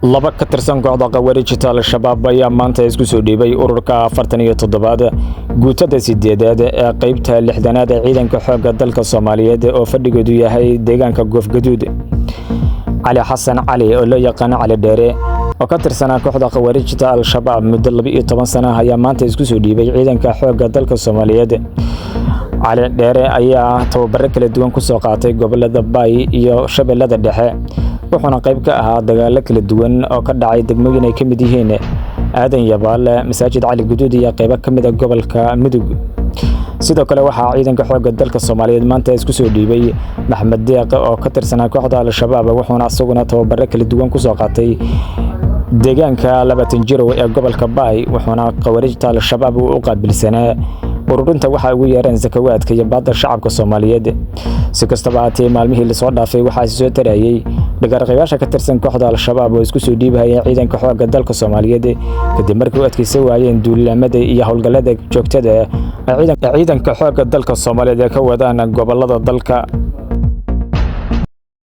laba ka tirsan kooxda qawaariijta al-shabaab ayaa maanta isku soo dhiibay ururka 47aad guutada 8aad ee qaybta 6aad ee ciidanka xoogga dalka Soomaaliyeed oo fadhigeedu yahay deegaanka Goofgaduud. Cali Xasan Cali oo loo yaqaan Cali Dheere oo ka tirsan kooxda qawaariijta al-shabaab muddo 12 sano ayaa maanta isku soo dhiibay ciidanka xoogga dalka Soomaaliyeed. Cali Dheere ayaa tababar kala duwan ku soo qaatay gobolada Bay iyo Shabeellada Dhexe wuxuuna qayb ka ahaa dagaalo kala duwan oo ka dhacay degmooyin ay ka mid yihiin Aadan Yabaal, Masaajid Cali Guduud iyo qaybo ka mid ah gobolka Mudug. sidoo kale waxaa ciidanka xoogga dalka Soomaaliyeed maanta isku soo dhiibay Maxamed Deeq oo ka tirsan kooxda al-shabaab wuxuuna asaguna tababar kala duwan ku soo qaatay deegaanka 20 jiro ee gobolka Bay wuxuuna qawaariijta al-shabaab u qaabilsanaa ururinta waxa ugu yeereen zakawaadka iyo baadda shacabka Soomaaliyeed. si kastaba haatee maalmihii la soo dhaafay waxaa soo tarayay dhaqaaqayaasha ka tirsan kooxda al-shabaab oo isku soo dhiibay ciidanka xoogga dalka Soomaaliyeed kadib markii ay adkaysan waayeen duulamada iyo howlgallada joogtada ah ciidanka xoogga dalka Soomaaliyeed ka wadaan gobolada dalka.